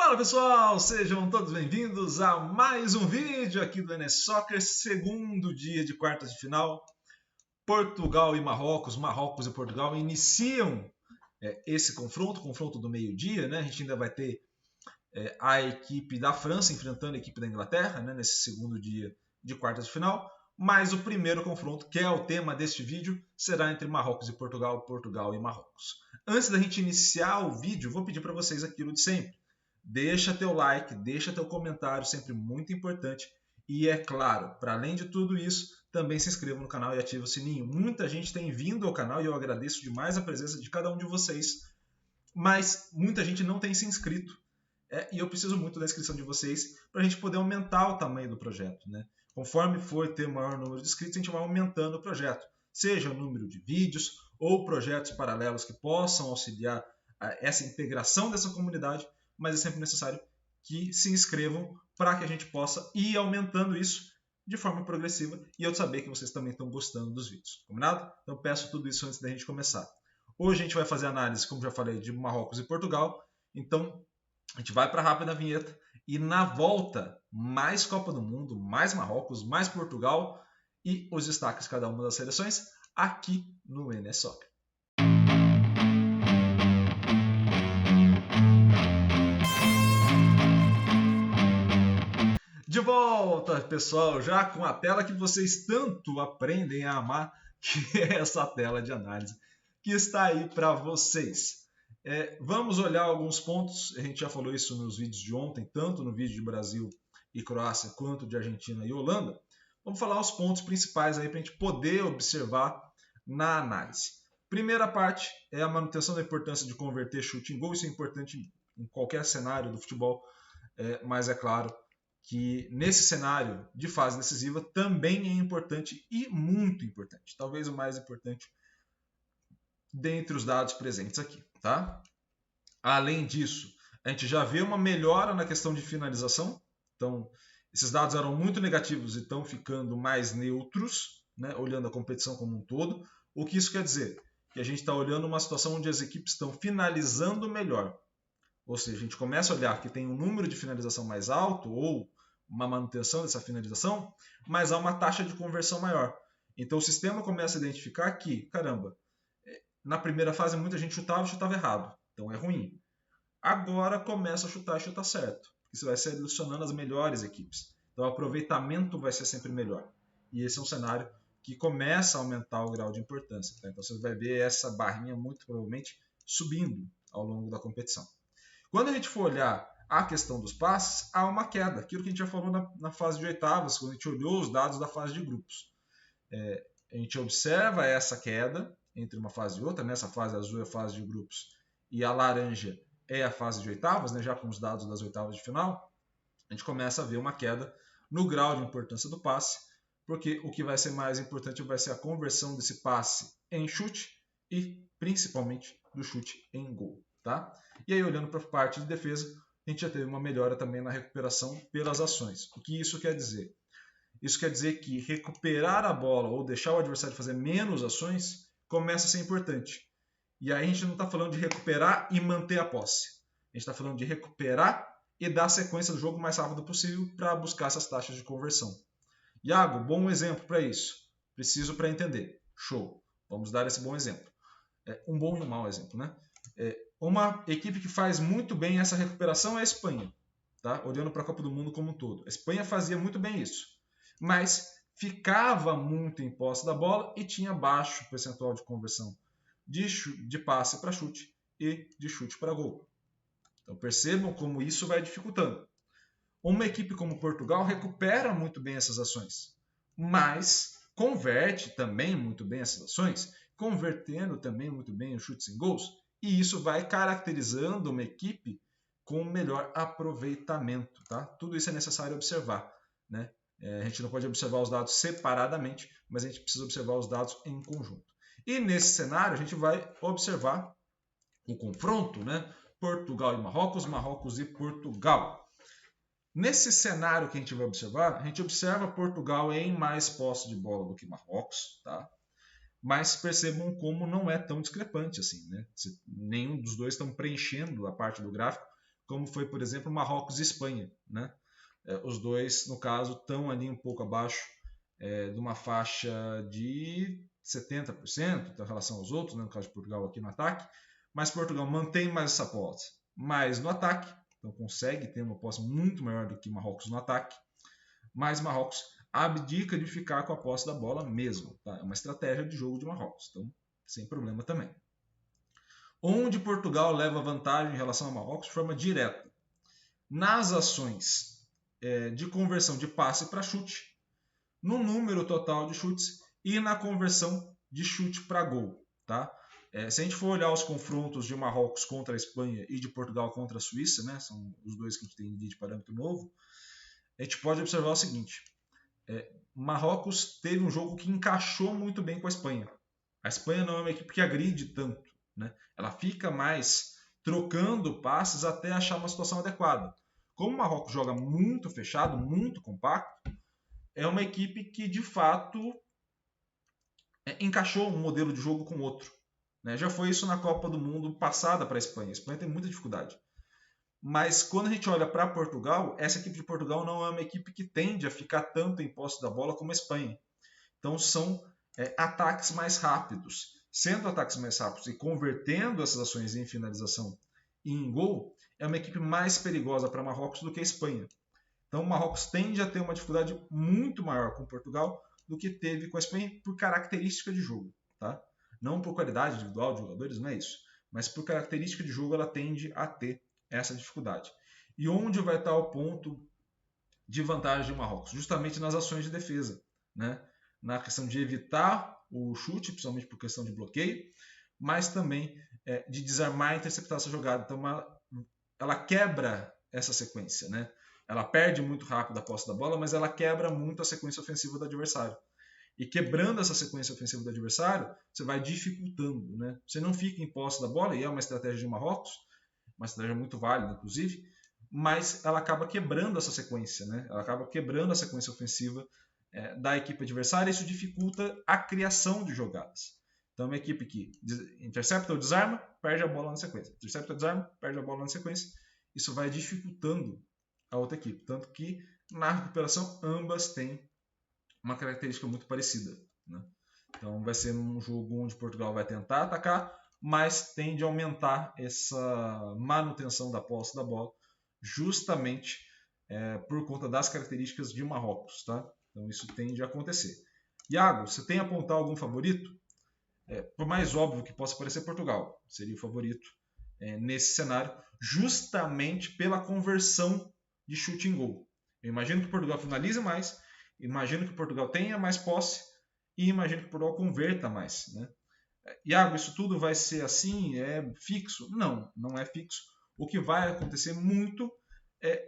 Fala pessoal, sejam todos bem-vindos a mais um vídeo aqui do NS Soccer, segundo dia de quartas de final. Portugal e Marrocos, Marrocos e Portugal iniciam esse confronto do meio-dia, né? A gente ainda vai ter a equipe da França enfrentando a equipe da Inglaterra, né? Nesse segundo dia de quartas de final. Mas o primeiro confronto, que é o tema deste vídeo, será entre Marrocos e Portugal, Portugal e Marrocos. Antes da gente iniciar o vídeo, vou pedir para vocês aquilo de sempre. Deixa teu like, deixa teu comentário, sempre muito importante. E é claro, para além de tudo isso, também se inscreva no canal e ative o sininho. Muita gente tem vindo ao canal e eu agradeço demais a presença de cada um de vocês, mas muita gente não tem se inscrito. E eu preciso muito da inscrição de vocês para a gente poder aumentar o tamanho do projeto, né? Conforme for ter maior número de inscritos, a gente vai aumentando o projeto. Seja o número de vídeos ou projetos paralelos que possam auxiliar essa integração dessa comunidade, mas é sempre necessário que se inscrevam para que a gente possa ir aumentando isso de forma progressiva e eu saber que vocês também estão gostando dos vídeos, combinado? Então peço tudo isso antes da gente começar. Hoje a gente vai fazer análise, como já falei, de Marrocos e Portugal, então a gente vai para a rápida vinheta e na volta, mais Copa do Mundo, mais Marrocos, mais Portugal e os destaques de cada uma das seleções aqui no NS Soccer. De volta, pessoal, já com a tela que vocês tanto aprendem a amar, que é essa tela de análise que está aí para vocês. Vamos olhar alguns pontos, a gente já falou isso nos vídeos de ontem, tanto no vídeo de Brasil e Croácia, quanto de Argentina e Holanda. Vamos falar os pontos principais aí para a gente poder observar na análise. Primeira parte é a manutenção da importância de converter chute em gol, isso é importante em qualquer cenário do futebol, mas é claro que nesse cenário de fase decisiva também é importante e muito importante, talvez o mais importante dentre os dados presentes aqui, tá? Além disso, a gente já vê uma melhora na questão de finalização, então esses dados eram muito negativos e estão ficando mais neutros, né, olhando a competição como um todo. O que isso quer dizer? Que a gente está olhando uma situação onde as equipes estão finalizando melhor, ou seja, a gente começa a olhar que tem um número de finalização mais alto ou uma manutenção dessa finalização, mas há uma taxa de conversão maior. Então o sistema começa a identificar que, caramba, na primeira fase muita gente chutava e chutava errado, então é ruim. Agora começa a chutar e chutar certo, porque você vai selecionando as melhores equipes. Então o aproveitamento vai ser sempre melhor. E esse é um cenário que começa a aumentar o grau de importância. Tá? Então você vai ver essa barrinha muito provavelmente subindo ao longo da competição. Quando a gente for olhar a questão dos passes, há uma queda. Aquilo que a gente já falou na fase de oitavas, quando a gente olhou os dados da fase de grupos. A gente observa essa queda entre uma fase e outra, né? Essa fase azul é a fase de grupos e a laranja é a fase de oitavas, né? Já com os dados das oitavas de final, a gente começa a ver uma queda no grau de importância do passe, porque o que vai ser mais importante vai ser a conversão desse passe em chute e principalmente do chute em gol. Tá? E aí, olhando para a parte de defesa, a gente já teve uma melhora também na recuperação pelas ações. O que isso quer dizer? Isso quer dizer que recuperar a bola ou deixar o adversário fazer menos ações começa a ser importante. E aí a gente não está falando de recuperar e manter a posse. A gente está falando de recuperar e dar sequência do jogo o mais rápido possível para buscar essas taxas de conversão. Iago, bom exemplo para isso. Preciso para entender. Show. Vamos dar esse bom exemplo. Um bom e um mau exemplo, né? Uma equipe que faz muito bem essa recuperação é a Espanha, tá? Olhando para a Copa do Mundo como um todo. A Espanha fazia muito bem isso, mas ficava muito em posse da bola e tinha baixo percentual de conversão de passe para chute e de chute para gol. Então percebam como isso vai dificultando. Uma equipe como Portugal recupera muito bem essas ações, mas converte também muito bem essas ações, convertendo também muito bem os chutes em gols. E isso vai caracterizando uma equipe com melhor aproveitamento. Tá? Tudo isso é necessário observar. Né? A gente não pode observar os dados separadamente, mas a gente precisa observar os dados em conjunto. E nesse cenário a gente vai observar o confronto, né? Portugal e Marrocos, Marrocos e Portugal. Nesse cenário que a gente vai observar, a gente observa Portugal em mais posse de bola do que Marrocos, tá? Mas percebam como não é tão discrepante assim, né? Nenhum dos dois estão preenchendo a parte do gráfico como foi, por exemplo, Marrocos e Espanha, né? Os dois, no caso, estão ali um pouco abaixo de uma faixa de 70% em relação aos outros, né? No caso de Portugal aqui no ataque, mas Portugal mantém mais essa posse, mais no ataque, então consegue ter uma posse muito maior do que Marrocos no ataque, mas Marrocos abdica de ficar com a posse da bola mesmo, tá? É uma estratégia de jogo de Marrocos, então sem problema também. Onde Portugal leva vantagem em relação a Marrocos de forma direta? Nas ações de conversão de passe para chute, no número total de chutes e na conversão de chute para gol. Tá? Se a gente for olhar os confrontos de Marrocos contra a Espanha e de Portugal contra a Suíça, né, são os dois que a gente tem de parâmetro novo, a gente pode observar o seguinte: Marrocos teve um jogo que encaixou muito bem com a Espanha. A Espanha não é uma equipe que agride tanto, né? Ela fica mais trocando passes até achar uma situação adequada. Como o Marrocos joga muito fechado, muito compacto, é uma equipe que de fato encaixou um modelo de jogo com o outro. Né? Já foi isso na Copa do Mundo passada para a Espanha. A Espanha tem muita dificuldade. Mas quando a gente olha para Portugal, essa equipe de Portugal não é uma equipe que tende a ficar tanto em posse da bola como a Espanha. Então são ataques mais rápidos. Sendo ataques mais rápidos e convertendo essas ações em finalização e em gol, é uma equipe mais perigosa para Marrocos do que a Espanha. Então o Marrocos tende a ter uma dificuldade muito maior com Portugal do que teve com a Espanha por característica de jogo. Tá? Não por qualidade individual de jogadores, não é isso. Mas por característica de jogo ela tende a ter essa dificuldade. E onde vai estar o ponto de vantagem de Marrocos? Justamente nas ações de defesa. Né? Na questão de evitar o chute, principalmente por questão de bloqueio, mas também de desarmar e interceptar essa jogada. Então ela quebra essa sequência. Né? Ela perde muito rápido a posse da bola, mas ela quebra muito a sequência ofensiva do adversário. E quebrando essa sequência ofensiva do adversário, você vai dificultando. Né? Você não fica em posse da bola, e é uma estratégia de Marrocos, uma estratégia muito válida, inclusive, mas ela acaba quebrando essa sequência. Né? Ela acaba quebrando a sequência ofensiva da equipe adversária, e isso dificulta a criação de jogadas. Então, é uma equipe que intercepta ou desarma, perde a bola na sequência. Intercepta ou desarma, perde a bola na sequência. Isso vai dificultando a outra equipe. Tanto que, na recuperação, ambas têm uma característica muito parecida. Né? Então, vai ser um jogo onde Portugal vai tentar atacar, mas tende a aumentar essa manutenção da posse da bola, justamente por conta das características de Marrocos. Tá? Então isso tende a acontecer. Iago, você tem a apontar algum favorito? Por mais óbvio que possa parecer, Portugal seria o favorito nesse cenário, justamente pela conversão de chute em gol. Eu imagino que Portugal finalize mais, imagino que Portugal tenha mais posse e imagino que Portugal converta mais. Né? Iago, isso tudo vai ser assim? É fixo? Não, não é fixo. O que vai acontecer muito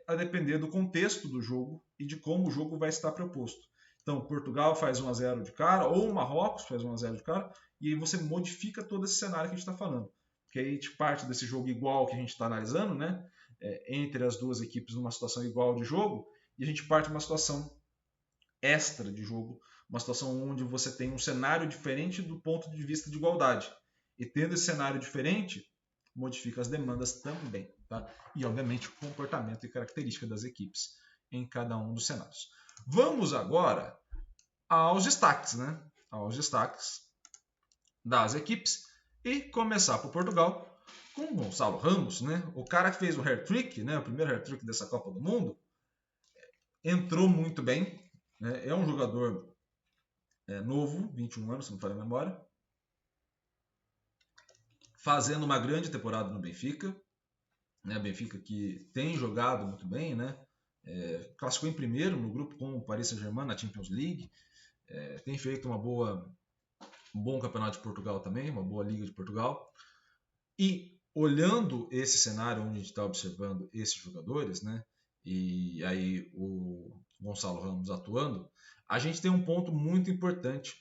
a depender do contexto do jogo e de como o jogo vai estar proposto. Então, Portugal faz 1-0 de cara, ou Marrocos faz 1-0 de cara, e aí você modifica todo esse cenário que a gente está falando. Porque aí a gente parte desse jogo igual que a gente está analisando, né? Entre as duas equipes numa situação igual de jogo, e a gente parte de uma situação extra de jogo, uma situação onde você tem um cenário diferente do ponto de vista de igualdade. E tendo esse cenário diferente, modifica as demandas também. Tá? E, obviamente, o comportamento e característica das equipes em cada um dos cenários. Vamos agora aos destaques, né? Aos destaques das equipes. E começar por Portugal com Gonçalo Ramos, né? O cara que fez o hat-trick, né? O primeiro hat-trick dessa Copa do Mundo, entrou muito bem. Né? É um jogador novo, 21 anos, se não falha a memória, fazendo uma grande temporada no Benfica. Né? Benfica que tem jogado muito bem, né? Classificou em primeiro no grupo com o Paris Saint-Germain na Champions League. Tem feito um bom campeonato de Portugal também, uma boa Liga de Portugal. E olhando esse cenário onde a gente está observando esses jogadores, né? E aí o Gonçalo Ramos atuando, a gente tem um ponto muito importante,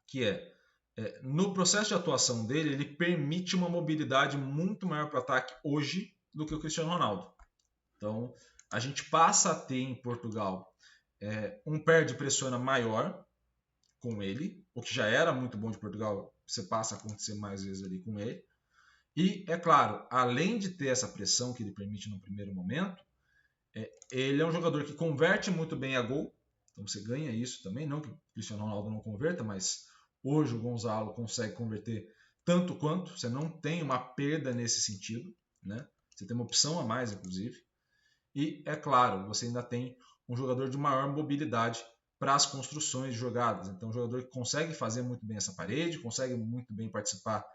que no processo de atuação dele, ele permite uma mobilidade muito maior para o ataque hoje do que o Cristiano Ronaldo. Então, a gente passa a ter em Portugal um perde-pressiona maior com ele, o que já era muito bom de Portugal, você passa a acontecer mais vezes ali com ele. E, é claro, além de ter essa pressão que ele permite no primeiro momento, ele é um jogador que converte muito bem a gol, então você ganha isso também, não que o Cristiano Ronaldo não converta, mas hoje o Gonzalo consegue converter tanto quanto, você não tem uma perda nesse sentido, né? Você tem uma opção a mais, inclusive. E, é claro, você ainda tem um jogador de maior mobilidade para as construções de jogadas. Então, um jogador que consegue fazer muito bem essa parede, consegue muito bem participar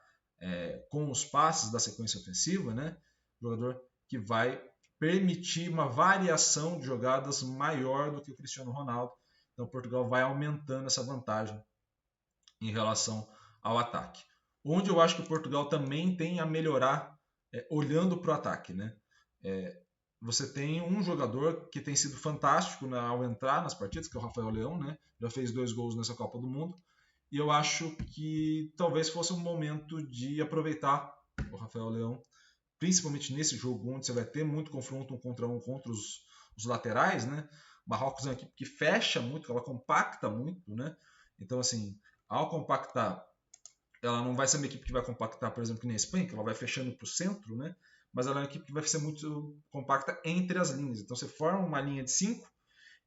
com os passes da sequência ofensiva, né? Jogador que vai permitir uma variação de jogadas maior do que o Cristiano Ronaldo. Então, Portugal vai aumentando essa vantagem em relação ao ataque. Onde eu acho que Portugal também tem a melhorar olhando para o ataque, né? Você tem um jogador que tem sido fantástico ao entrar nas partidas, que é o Rafael Leão, né? Já fez 2 gols nessa Copa do Mundo. E eu acho que talvez fosse um momento de aproveitar o Rafael Leão, principalmente nesse jogo onde você vai ter muito confronto um contra os laterais, né? Marrocos é uma equipe que fecha muito, ela compacta muito, né? Então, assim, ao compactar, ela não vai ser uma equipe que vai compactar, por exemplo, que nem a Espanha, que ela vai fechando para o centro, né? Mas ela é uma equipe que vai ser muito compacta entre as linhas. Então você forma uma linha de 5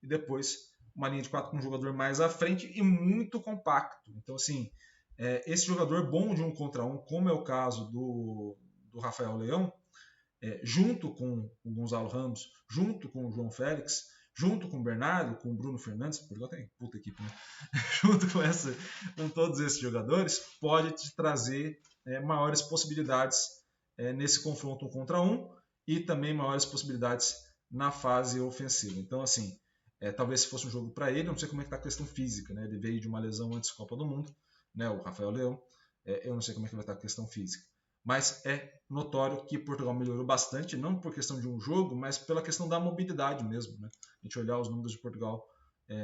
e depois uma linha de 4 com um jogador mais à frente e muito compacto. Então, assim, esse jogador bom de 1 contra 1, como é o caso do Rafael Leão, junto com o Gonzalo Ramos, junto com o João Félix, junto com o Bernardo, com o Bruno Fernandes, Portugal tem puta equipe, né? Junto com todos esses jogadores, pode te trazer maiores possibilidades nesse confronto 1 contra 1 e também maiores possibilidades na fase ofensiva. Então, assim, talvez se fosse um jogo para ele, não sei como é que está a questão física, né? Ele veio de uma lesão antes da Copa do Mundo, né? O Rafael Leão, eu não sei como é que vai estar a questão física. Mas é notório que Portugal melhorou bastante, não por questão de um jogo, mas pela questão da mobilidade mesmo, né? A gente olhar os números de Portugal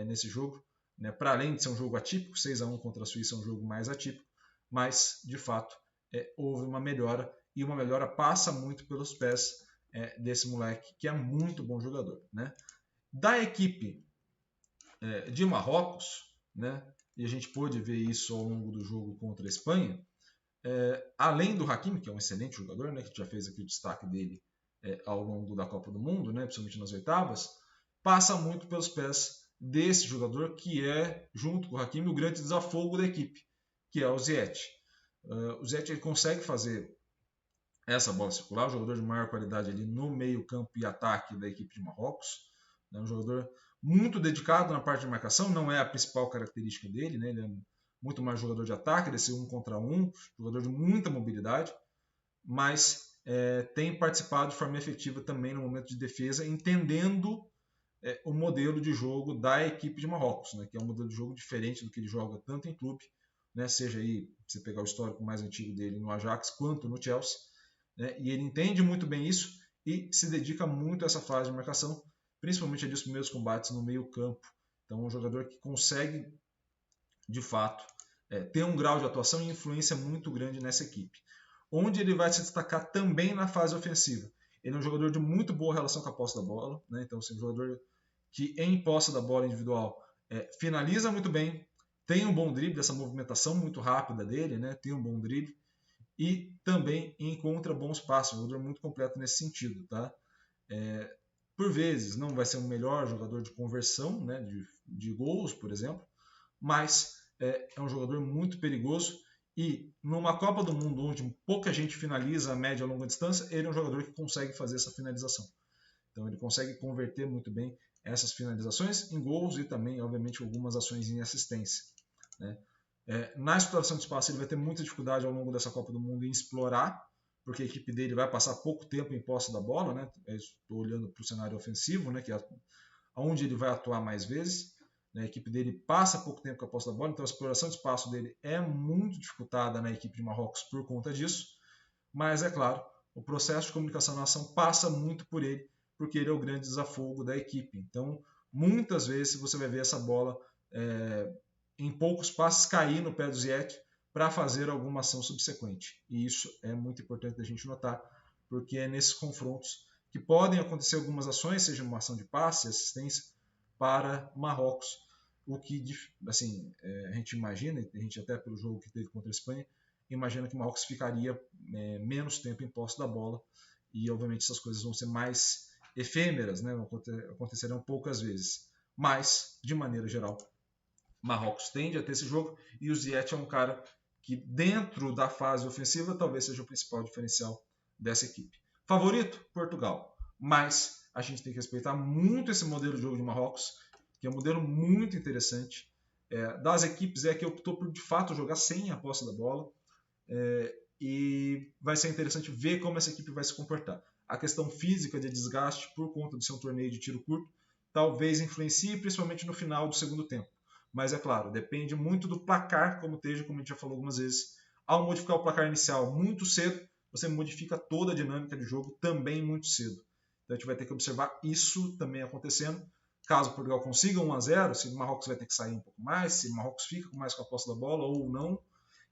nesse jogo, né? Para além de ser um jogo atípico, 6-1 contra a Suíça é um jogo mais atípico, mas de fato houve uma melhora, e uma melhora passa muito pelos pés desse moleque, que é muito bom jogador, né? Da equipe de Marrocos, né? E a gente pôde ver isso ao longo do jogo contra a Espanha, além do Hakimi, que é um excelente jogador, né? Que já fez aqui o destaque dele ao longo da Copa do Mundo, né? Principalmente nas oitavas, passa muito pelos pés desse jogador que é, junto com o Hakimi, o grande desafogo da equipe, que é o Ziyech. O Ziyech ele consegue fazer essa bola circular, o jogador de maior qualidade ali no meio campo e ataque da equipe de Marrocos, né? Um jogador muito dedicado na parte de marcação, não é a principal característica dele, né? Ele é muito mais jogador de ataque, desse 1 contra 1, jogador de muita mobilidade, mas tem participado de forma efetiva também no momento de defesa, entendendo o modelo de jogo da equipe de Marrocos, né? Que é um modelo de jogo diferente do que ele joga tanto em clube, né? Seja aí, você pegar o histórico mais antigo dele no Ajax, quanto no Chelsea, né? E ele entende muito bem isso e se dedica muito a essa fase de marcação, principalmente ali os primeiros combates no meio campo. Então, é um jogador que consegue, de fato, ter um grau de atuação e influência muito grande nessa equipe. Onde ele vai se destacar também na fase ofensiva. Ele é um jogador de muito boa relação com a posse da bola, né? Então, assim, um jogador que em posse da bola individual finaliza muito bem, tem um bom drible, essa movimentação muito rápida dele, né? Tem um bom drible e também encontra bons passos, um jogador muito completo nesse sentido, tá? Por vezes não vai ser o melhor jogador de conversão, né? De gols, por exemplo, mas é um jogador muito perigoso e numa Copa do Mundo onde pouca gente finaliza a média e a longa distância, ele é um jogador que consegue fazer essa finalização. Então ele consegue converter muito bem essas finalizações em gols e também, obviamente, algumas ações em assistência, né? Na exploração de espaço ele vai ter muita dificuldade ao longo dessa Copa do Mundo em explorar, porque a equipe dele vai passar pouco tempo em posse da bola, né? Estou olhando para o cenário ofensivo, né? Que é onde ele vai atuar mais vezes. A equipe dele passa pouco tempo com a posse da bola, então a exploração de espaço dele é muito dificultada na equipe de Marrocos por conta disso. Mas, é claro, o processo de comunicação na ação passa muito por ele, porque ele é o grande desafogo da equipe. Então, muitas vezes você vai ver essa bola em poucos passos cair no pé do Ziyech para fazer alguma ação subsequente. E isso é muito importante da gente notar, porque é nesses confrontos que podem acontecer algumas ações, seja uma ação de passe, assistência, para Marrocos. O que, assim, a gente imagina, a gente até pelo jogo que teve contra a Espanha, imagina que o Marrocos ficaria menos tempo em posse da bola e, obviamente, essas coisas vão ser mais efêmeras, né? Acontecerão poucas vezes. Mas, de maneira geral, Marrocos tende a ter esse jogo e o Ziyech é um cara que, dentro da fase ofensiva, talvez seja o principal diferencial dessa equipe. Favorito? Portugal. Mas a gente tem que respeitar muito esse modelo de jogo de Marrocos, que é um modelo muito interessante. Das equipes é que optou por, de fato, jogar sem a posse da bola. E vai ser interessante ver como essa equipe vai se comportar. A questão física de desgaste, por conta de ser um torneio de tiro curto, talvez influencie, principalmente no final do segundo tempo. Mas é claro, depende muito do placar, como a gente já falou algumas vezes. Ao modificar o placar inicial muito cedo, você modifica toda a dinâmica de jogo também muito cedo. Então a gente vai ter que observar isso também acontecendo. Caso Portugal consiga 1-0, se o Marrocos vai ter que sair um pouco mais, se o Marrocos fica mais com a posse da bola ou não.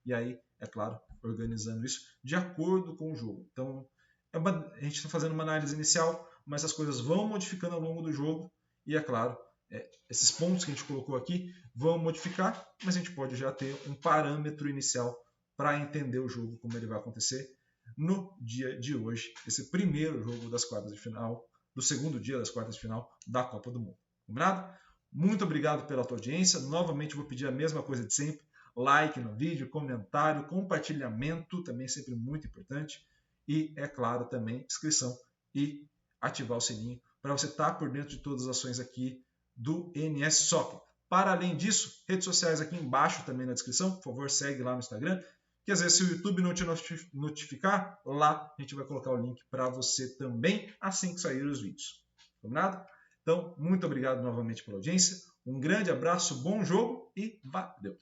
E aí, é claro, organizando isso de acordo com o jogo. Então, a gente está fazendo uma análise inicial, mas as coisas vão modificando ao longo do jogo. E é claro, esses pontos que a gente colocou aqui vão modificar, mas a gente pode já ter um parâmetro inicial para entender o jogo, como ele vai acontecer no dia de hoje, esse primeiro jogo das quartas de final, do segundo dia das quartas de final da Copa do Mundo. Combinado? Muito obrigado pela tua audiência. Novamente vou pedir a mesma coisa de sempre. Like no vídeo, comentário, compartilhamento, também sempre muito importante. E, é claro, também inscrição e ativar o sininho para você estar por dentro de todas as ações aqui do NS Soccer. Para além disso, redes sociais aqui embaixo também na descrição. Por favor, segue lá no Instagram. Que às vezes se o YouTube não te notificar, lá a gente vai colocar o link para você também assim que sair os vídeos. Combinado? Então, muito obrigado novamente pela audiência. Um grande abraço, bom jogo e valeu!